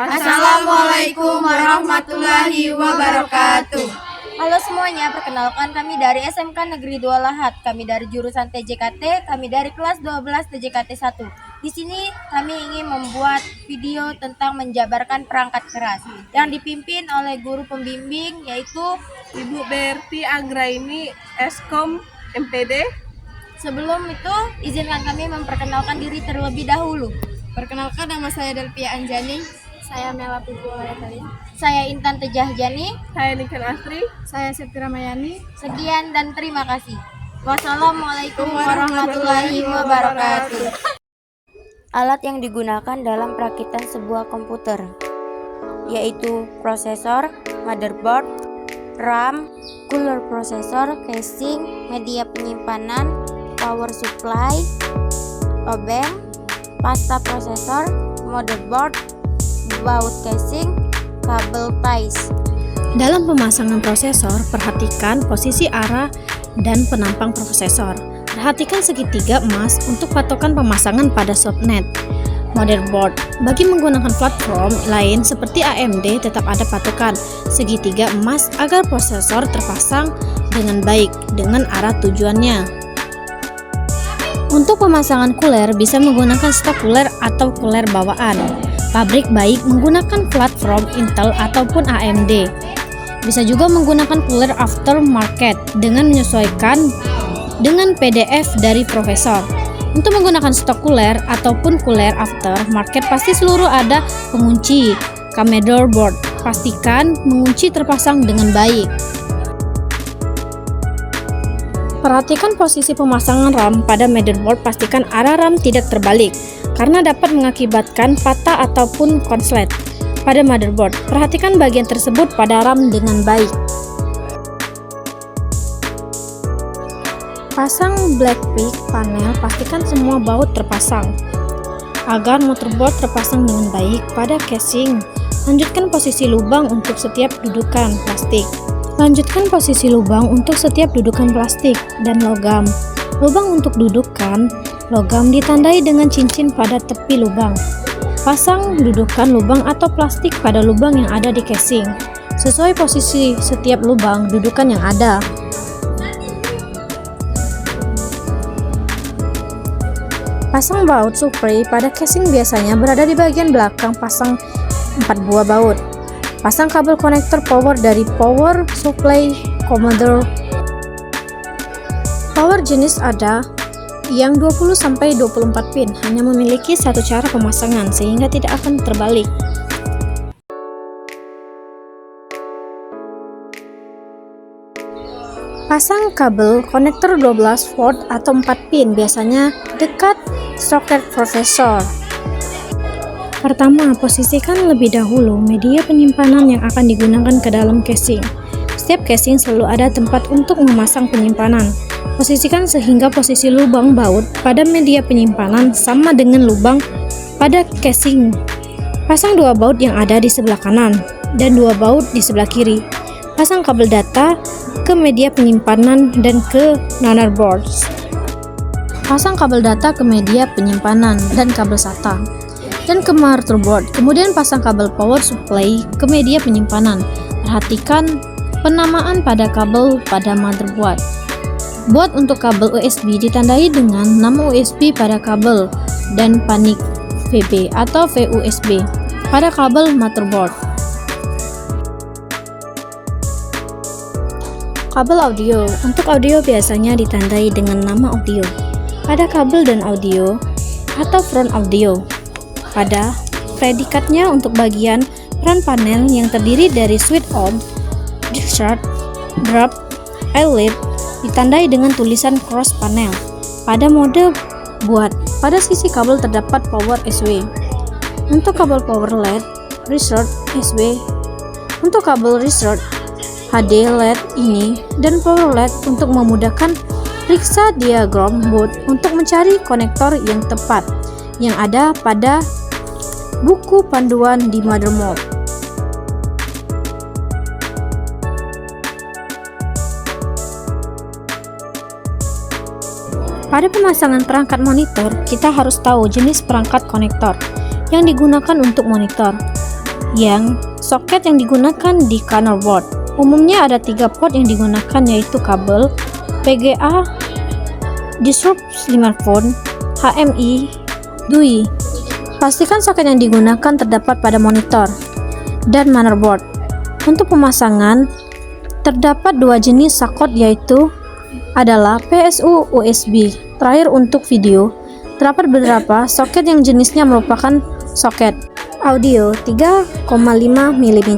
Assalamualaikum warahmatullahi wabarakatuh. Halo semuanya, perkenalkan kami dari SMK Negeri 2 Lahat. Kami dari jurusan TJKT, kami dari kelas 12 TJKT 1. Di sini kami ingin membuat video tentang menjabarkan perangkat keras yang dipimpin oleh guru pembimbing yaitu Ibu Berti Anggraini, Eskom MPD. Sebelum itu, izinkan kami memperkenalkan diri terlebih dahulu. Perkenalkan, nama saya Delpia Anjani. Saya Mela Pupulayatali. Saya Intan Tejahjani. Saya Niken Astri. Saya Septira Mayani. Sekian dan terima kasih. Wassalamualaikum warahmatullahi wabarakatuh. Alat yang digunakan dalam perakitan sebuah komputer yaitu prosesor, motherboard, RAM, cooler processor, casing, media penyimpanan, power supply, obeng, pasta prosesor, motherboard, baut casing, kabel ties. Dalam pemasangan prosesor, perhatikan posisi arah dan penampang prosesor. Perhatikan segitiga emas untuk patokan pemasangan pada subnet. Motherboard, bagi menggunakan platform lain seperti AMD tetap ada patokan segitiga emas agar prosesor terpasang dengan baik dengan arah tujuannya. Untuk pemasangan cooler bisa menggunakan stok cooler atau cooler bawaan. Pabrik baik menggunakan platform Intel ataupun AMD. Bisa juga menggunakan cooler aftermarket dengan menyesuaikan dengan PDF dari profesor. Untuk menggunakan stok cooler ataupun cooler aftermarket pasti seluruh ada pengunci motherboard. Pastikan mengunci terpasang dengan baik. Perhatikan posisi pemasangan RAM pada motherboard, pastikan arah RAM tidak terbalik karena dapat mengakibatkan patah ataupun konslet pada motherboard. Perhatikan bagian tersebut pada RAM dengan baik. Pasang blackpick panel, pastikan semua baut terpasang agar motherboard terpasang dengan baik pada casing. Lanjutkan posisi lubang untuk setiap dudukan plastik. Lanjutkan posisi lubang untuk setiap dudukan plastik dan logam. Lubang untuk dudukan logam ditandai dengan cincin pada tepi lubang. Pasang dudukan lubang atau plastik pada lubang yang ada di casing, sesuai posisi setiap lubang dudukan yang ada. Pasang baut supply pada casing biasanya berada di bagian belakang. Pasang 4 buah baut. Pasang kabel konektor power dari power supply Commodore. Power jenis ada yang 20-24 pin, hanya memiliki satu cara pemasangan sehingga tidak akan terbalik. Pasang kabel konektor 12 volt atau 4 pin, biasanya dekat soket prosesor. Pertama, posisikan lebih dahulu media penyimpanan yang akan digunakan ke dalam casing. Setiap casing selalu ada tempat untuk memasang penyimpanan. Posisikan sehingga posisi lubang baut pada media penyimpanan sama dengan lubang pada casing. Pasang 2 baut yang ada di sebelah kanan dan 2 baut di sebelah kiri. Pasang kabel data ke media penyimpanan dan ke motherboard. Pasang kabel data ke media penyimpanan dan kabel SATA dan ke motherboard. Kemudian pasang kabel power supply ke media penyimpanan. Perhatikan penamaan pada kabel pada motherboard. Buat untuk kabel USB ditandai dengan nama USB pada kabel dan panik VB atau VUSB pada kabel motherboard. Kabel audio. Untuk audio biasanya ditandai dengan nama audio pada kabel dan audio atau front audio. Pada predikatnya untuk bagian front panel yang terdiri dari switch on, discharge, drop, outlet ditandai dengan tulisan cross panel. Pada mode buat, pada sisi kabel terdapat power SW. Untuk kabel power LED, reset SW. Untuk kabel reset HD LED ini dan power LED untuk memudahkan periksa diagram boot untuk mencari konektor yang tepat yang ada pada buku panduan di motherboard. Pada pemasangan perangkat monitor, kita harus tahu jenis perangkat konektor yang digunakan untuk monitor. soket yang digunakan di kernel board. Umumnya ada 3 port yang digunakan, yaitu kabel, VGA, disrupt 5 volt, HMI, DUI. Pastikan soket yang digunakan terdapat pada monitor dan motherboard. Untuk pemasangan, terdapat 2 jenis soket, yaitu adalah PSU USB. Terakhir untuk video, terdapat beberapa soket yang jenisnya merupakan soket audio 3,5 mm.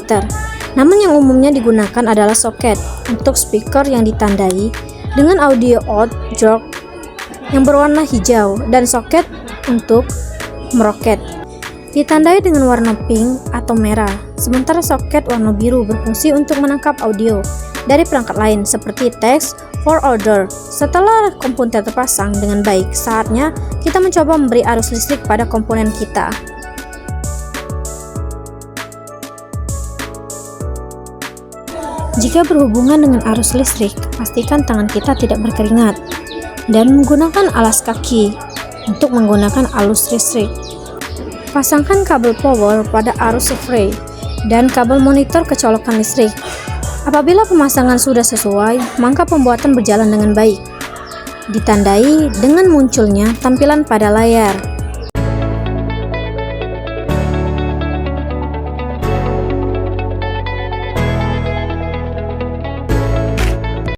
Namun yang umumnya digunakan adalah soket untuk speaker yang ditandai dengan audio out jog yang berwarna hijau dan soket untuk meroket ditandai dengan warna pink atau merah. Sementara soket warna biru berfungsi untuk menangkap audio dari perangkat lain seperti text for order. Setelah komputer terpasang dengan baik, saatnya kita mencoba memberi arus listrik pada komponen kita. Jika berhubungan dengan arus listrik, pastikan tangan kita tidak berkeringat dan menggunakan alas kaki untuk menggunakan arus listrik. Pasangkan kabel power pada arus supply dan kabel monitor ke colokan listrik. Apabila pemasangan sudah sesuai, maka pembuatan berjalan dengan baik, ditandai dengan munculnya tampilan pada layar.